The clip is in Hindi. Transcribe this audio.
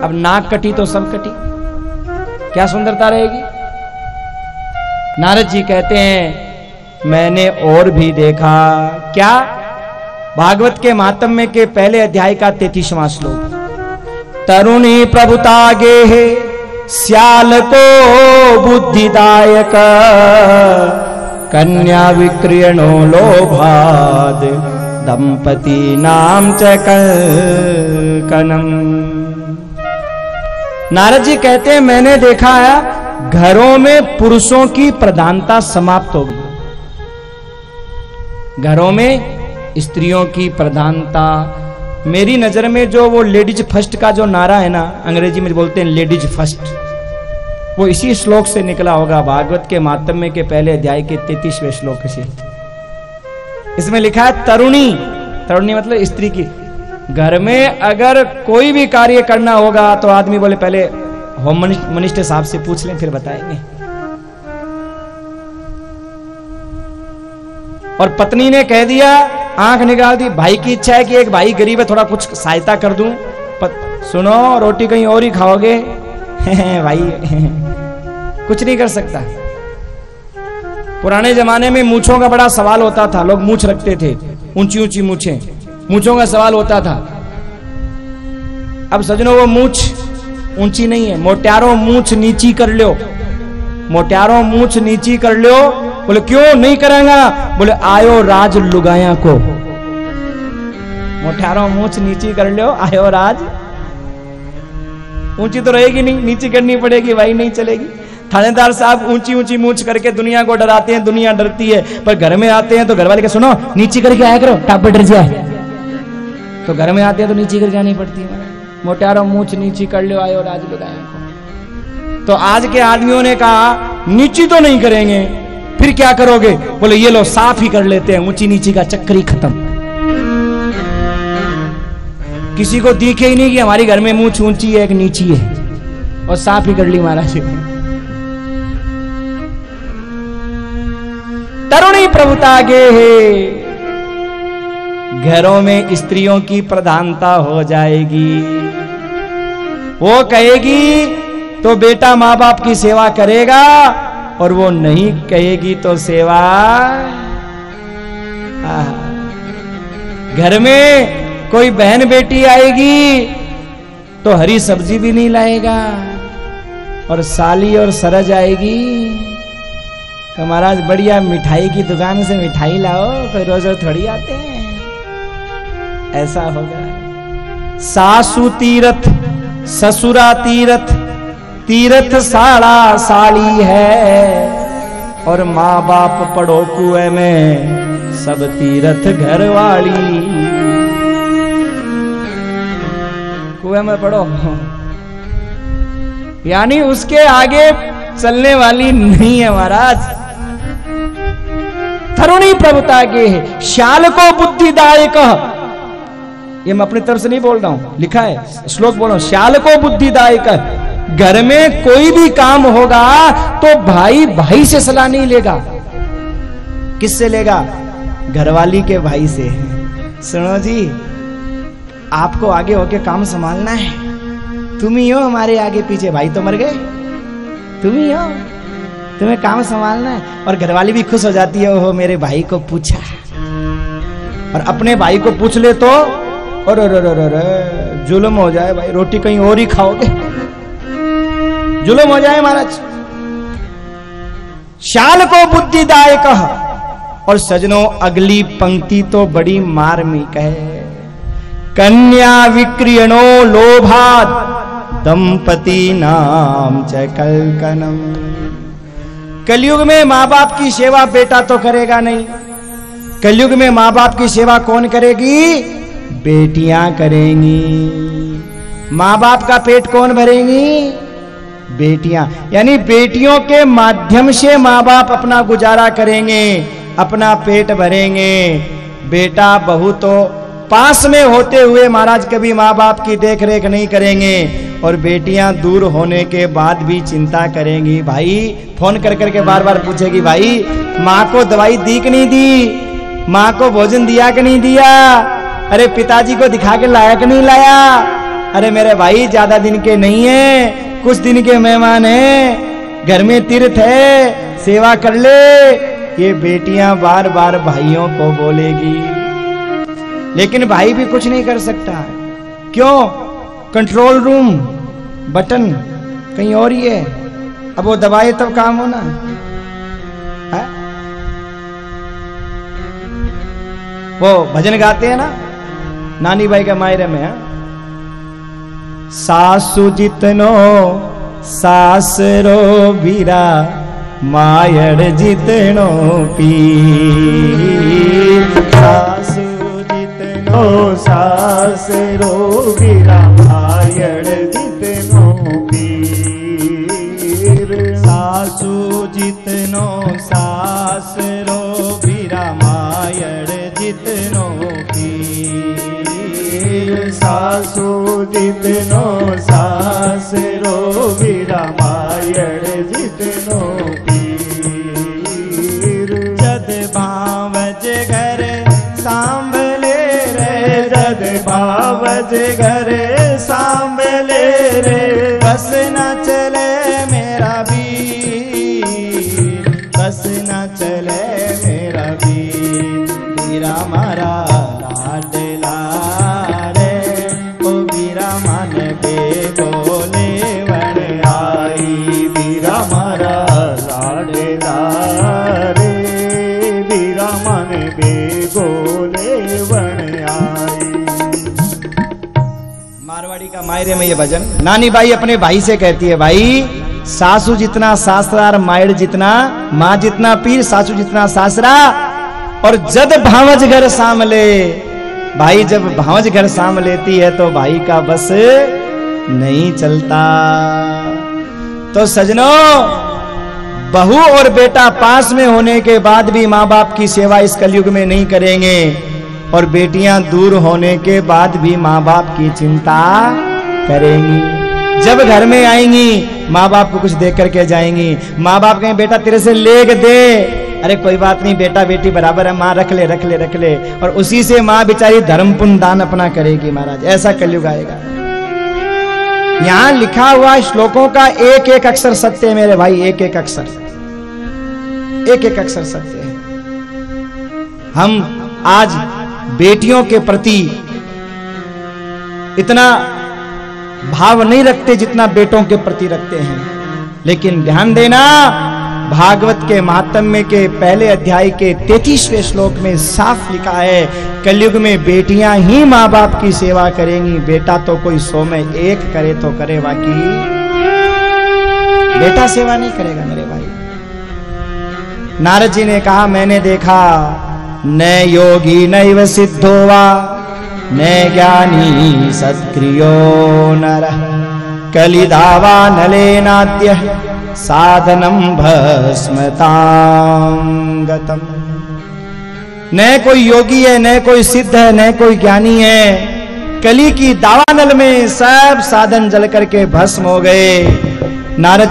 अब नाक कटी तो सब कटी, क्या सुंदरता रहेगी। नारद जी कहते हैं मैंने और भी देखा। क्या? भागवत के महात्म्य के पहले अध्याय का 33वां श्लोक। तरुणी प्रभुता गेहे श्याल को बुद्धिदायक, कन्या विक्रियणो लोभाद, दंपति नाम च कनम। नारद जी कहते हैं मैंने देखा है घरों में पुरुषों की प्रधानता समाप्त हो गई, घरों में स्त्रियों की प्रधानता। मेरी नजर में जो वो लेडीज फर्स्ट का जो नारा है ना, अंग्रेजी में बोलते हैं लेडीज फर्स्ट, वो इसी श्लोक से निकला होगा, भागवत के महात्म्य के पहले अध्याय के 33वें श्लोक से। इसमें लिखा है तरुणी, तरुणी मतलब स्त्री की। घर में अगर कोई भी कार्य करना होगा तो आदमी बोले पहले होम मिनिस्टर साहब से पूछ लें फिर बताएंगे। और पत्नी ने कह दिया, आंख निकाल दी, भाई की इच्छा है कि एक भाई गरीब है थोड़ा कुछ सहायता कर दूं, सुनो रोटी कहीं और ही खाओगे भाई कुछ नहीं कर सकता। पुराने जमाने में मूंछों का बड़ा सवाल होता था, लोग मूंछ रखते थे, ऊंची ऊंची मूंछें, मूंछों का सवाल होता था। अब सजनों वो मूंछ ऊंची नहीं है, मोट्यारों मूंछ नीची कर लो, मोट्यारों मूंछ नीची कर लो। बोले क्यों नहीं करेंगा? बोले आयो राज लुगाया को। मोट्यारों मूंछ नीची कर लो, आयो राज। ऊंची तो रहेगी नहीं, नीची करनी पड़ेगी भाई, नहीं चलेगी। थानेदार साहब ऊंची ऊंची मूंछ करके दुनिया को डराते हैं, दुनिया डरती है, पर घर में आते हैं तो घर वाले के सुनो नीची करके आया करो, टाप डर जाए। तो घर में आते हैं तो नीची करके आनी पड़ती है। मोट्यारों मूंछ नीची कर लो, आयो राज लुगाया को। तो आज के आदमियों ने कहा नीची तो नहीं करेंगे, फिर क्या करोगे? बोले ये लो साफ ही कर लेते हैं, ऊंची नीची का चक्कर ही खत्म। किसी को दिखे ही नहीं कि हमारी घर में मूंछ ऊंची है एक नीची है, और साफ ही कर ली महाराज। तरुणी प्रभुता गे है, घरों में स्त्रियों की प्रधानता हो जाएगी। वो कहेगी तो बेटा माँ बाप की सेवा करेगा, और वो नहीं कहेगी तो सेवा। घर में कोई बहन बेटी आएगी तो हरी सब्जी भी नहीं लाएगा, और साली और सरज आएगी तो महाराज बढ़िया मिठाई की दुकान से मिठाई लाओ, कोई रोज रोज थोड़ी आते हैं। ऐसा होगा। सासू तीरथ ससुरा तीरथ, तीरथ साड़ा साड़ी है, और माँ बाप पढ़ो कुएं में, सब तीरथ घर वाली। कुएं में पढ़ो, यानी उसके आगे चलने वाली नहीं है महाराज। तरुणी प्रभुता के है, श्याल को बुद्धिदायक। ये मैं अपनी तरफ से नहीं बोल रहा हूं, लिखा है श्लोक बोलो, श्याल को बुद्धिदायक। घर में कोई भी काम होगा तो भाई भाई से सलाह नहीं लेगा। किससे लेगा? घरवाली के भाई से। सुनो जी, आपको आगे होके काम संभालना है, तुम ही हो हमारे आगे पीछे, भाई तो मर गए, तुम ही हो, तुम्हें काम संभालना है। और घरवाली भी खुश हो जाती है, ओहो मेरे भाई को पूछा। और अपने भाई को पूछ ले तो और जुल्म हो जाए भाई, रोटी कहीं और ही खाओगे, जुल्म हो जाए महाराज। शाल को बुद्धिदायक। और सजनों अगली पंक्ति तो बड़ी मार्मिक है। कन्या विक्रियणो लोभात, दंपति नाम च कलकनम। कलयुग में माँ बाप की सेवा बेटा तो करेगा नहीं, कलयुग में माँ बाप की सेवा कौन करेगी? बेटियां करेंगी। माँ बाप का पेट कौन भरेंगी? बेटियां। यानी बेटियों के माध्यम से माँ बाप अपना गुजारा करेंगे, अपना पेट भरेंगे। बेटा बहू तो पास में होते हुए महाराज कभी माँ बाप की देख रेख नहीं करेंगे, और बेटियां दूर होने के बाद भी चिंता करेंगी। भाई फोन कर करके बार बार पूछेगी, भाई माँ को दवाई दी कि नहीं दी, माँ को भोजन दिया कि नहीं दिया, अरे पिताजी को दिखा के लाया कि नहीं लाया। अरे मेरे भाई ज्यादा दिन के नहीं है, कुछ दिन के मेहमान हैं, घर में तीर्थ है, सेवा कर ले। ये बेटियां बार बार भाइयों को बोलेगी, लेकिन भाई भी कुछ नहीं कर सकता। क्यों? कंट्रोल रूम बटन कहीं और ही है, अब वो दबाए तब काम होना है। वो भजन गाते हैं ना नानी बाई का मायरे में, सासु जितनो सासरो बीरा, मायड़ जितनो पीर। सासु जितनो सासरो बीरा, मायड़ जितनो पीर। सासु जितनो सासरो बीरा, मायड़ जितनो पीर। सासु जितनो सासरो बीरा, मायड़ जितनो पीर। जद भावज घर सांभले रे, जद भावज घर सांभले रे, बस न चले मेरा वीर, बस न चले मेरा वीर। वीरा मारा लाडला रे, ओ वीरा मन के बोले वन आई। वीरा मारा लाडला रे, वीरा मन बे बोले वन आई। मारवाड़ी का मायरे में ये भजन नानी बाई अपने भाई से कहती है, भाई सासू जितना सासरा, मायड़ जितना माँ जितना पीर, सासू जितना सासरा। और जद भावज घर सामले, भाई जब भावज घर साम लेती है तो भाई का बस नहीं चलता। तो सजनों, बहू और बेटा पास में होने के बाद भी माँ बाप की सेवा इस कलयुग में नहीं करेंगे, और बेटियां दूर होने के बाद भी माँ बाप की चिंता करेंगी। जब घर में आएंगी माँ बाप को कुछ दे करके जाएंगी। माँ बाप कहें बेटा तेरे से लेग दे, अरे कोई बात नहीं बेटा बेटी बराबर है, माँ रख ले रख ले रख ले, और उसी से माँ बेचारी धर्म पुण्य दान अपना करेगी। महाराज ऐसा कलयुग आएगा। यहां लिखा हुआ श्लोकों का एक एक अक्षर सत्य है मेरे भाई, एक एक अक्षर, एक एक अक्षर सत्य है। हम आज बेटियों के प्रति इतना भाव नहीं रखते जितना बेटों के प्रति रखते हैं, लेकिन ध्यान देना भागवत के महात्म्य के पहले अध्याय के 33वें श्लोक में साफ लिखा है, कलयुग में बेटियां ही माँ बाप की सेवा करेंगी। बेटा तो कोई 100 में 1 करे तो करे, बाकी बेटा सेवा नहीं करेगा मेरे भाई। नारद जी ने कहा, मैंने देखा न योगी नैव सिद्धो वा न ज्ञानी सत्क्रियो नरः, कलिदावा नलेनाद्य साधनम भस्मतां गतम्। न कोई योगी है, न कोई सिद्ध है, न कोई ज्ञानी है। कली की दावानल में सब साधन जल करके भस्म हो गए। नारद